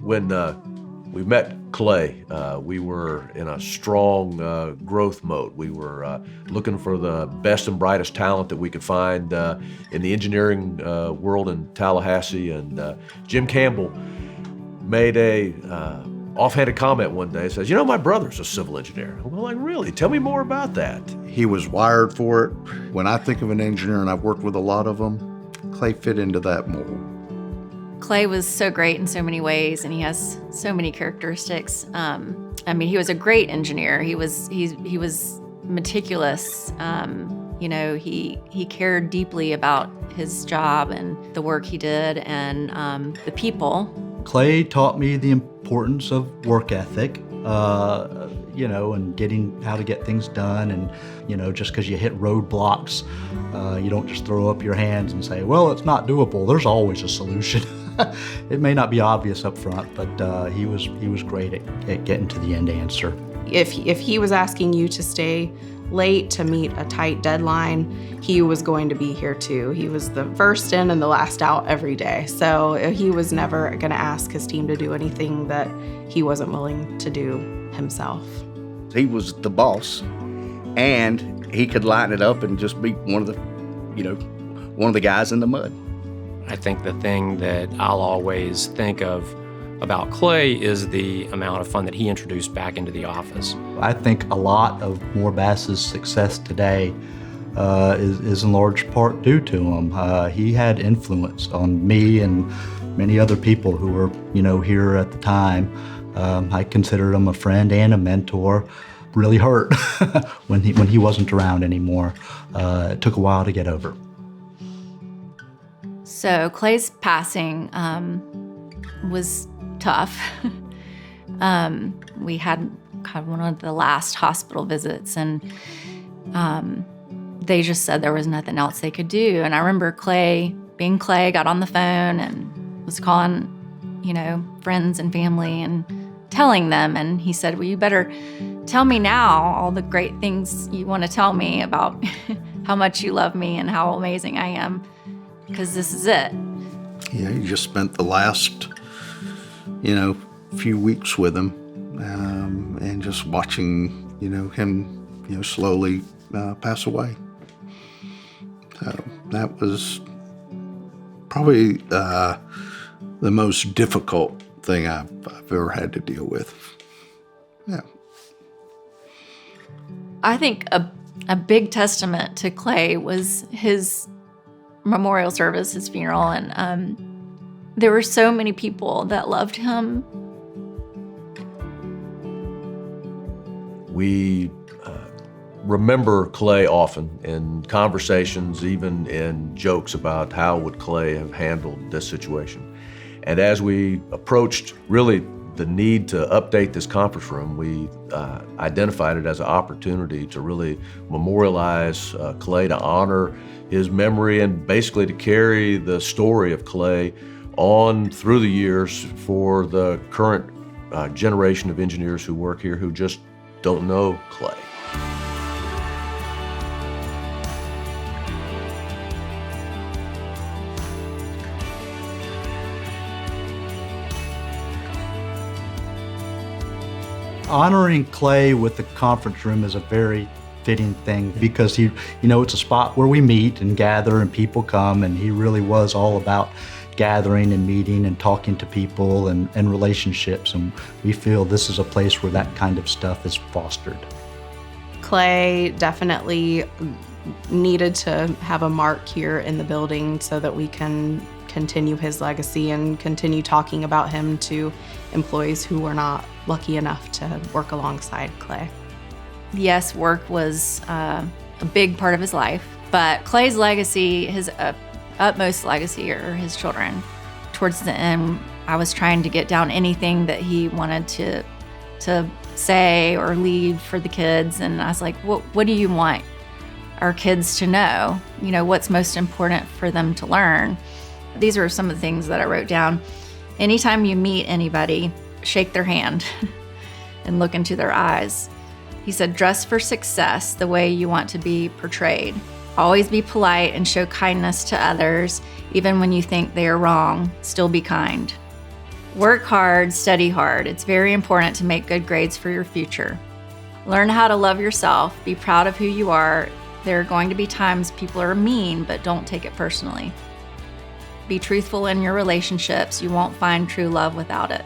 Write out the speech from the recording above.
When we met Clay, we were in a strong growth mode. We were looking for the best and brightest talent that we could find in the engineering world in Tallahassee. And Jim Campbell made a offhanded comment one day. Says, "You know, my brother's a civil engineer." Well, like, really? Tell me more about that. He was wired for it. When I think of an engineer, and I've worked with a lot of them, Clay fit into that mold. Clay was so great in so many ways, and he has so many characteristics. I mean, he was a great engineer. He was meticulous. He cared deeply about his job and the work he did, and the people. Clay taught me the importance of work ethic, and getting how to get things done. And, just because you hit roadblocks, you don't just throw up your hands and say, well, it's not doable. There's always a solution. It may not be obvious up front, but he was great at getting to the end answer. If he was asking you to stay late to meet a tight deadline, he was going to be here too. He was the first in and the last out every day. So he was never going to ask his team to do anything that he wasn't willing to do himself. He was the boss, and he could line it up and just be one of the guys in the mud. I think the thing that I'll always think of about Clay is the amount of fun that he introduced back into the office. I think a lot of Moore Bass's success today is in large part due to him. He had influence on me and many other people who were, here at the time. I considered him a friend and a mentor. Really hurt when he wasn't around anymore. It took a while to get over. So Clay's passing was tough. We had one of the last hospital visits, and they just said there was nothing else they could do. And I remember Clay, being Clay, got on the phone and was calling, friends and family and telling them. And he said, well, you better tell me now all the great things you want to tell me about how much you love me and how amazing I am, because this is it. Yeah, you just spent the last, few weeks with him, and just watching, him, slowly pass away. That was probably the most difficult thing I've ever had to deal with. Yeah. I think a big testament to Clay was his memorial service, his funeral, and there were so many people that loved him. We remember Clay often in conversations, even in jokes about how would Clay have handled this situation. And as we approached really the need to update this conference room, we identified it as an opportunity to really memorialize Clay, to honor his memory, and basically to carry the story of Clay on through the years for the current generation of engineers who work here who just don't know Clay. Honoring Clay with the conference room is a very fitting thing because it's a spot where we meet and gather and people come, and he really was all about gathering and meeting and talking to people and relationships, and we feel this is a place where that kind of stuff is fostered. Clay definitely needed to have a mark here in the building so that we can continue his legacy and continue talking about him to employees who were not lucky enough to work alongside Clay. Yes, work was a big part of his life, but Clay's legacy, his utmost legacy, are his children. Towards the end, I was trying to get down anything that he wanted to say or leave for the kids, and I was like, what do you want our kids to know? What's most important for them to learn? These are some of the things that I wrote down. Anytime you meet anybody, shake their hand and look into their eyes. He said, dress for success the way you want to be portrayed. Always be polite and show kindness to others. Even when you think they are wrong, still be kind. Work hard, study hard. It's very important to make good grades for your future. Learn how to love yourself. Be proud of who you are. There are going to be times people are mean, but don't take it personally. Be truthful in your relationships. You won't find true love without it.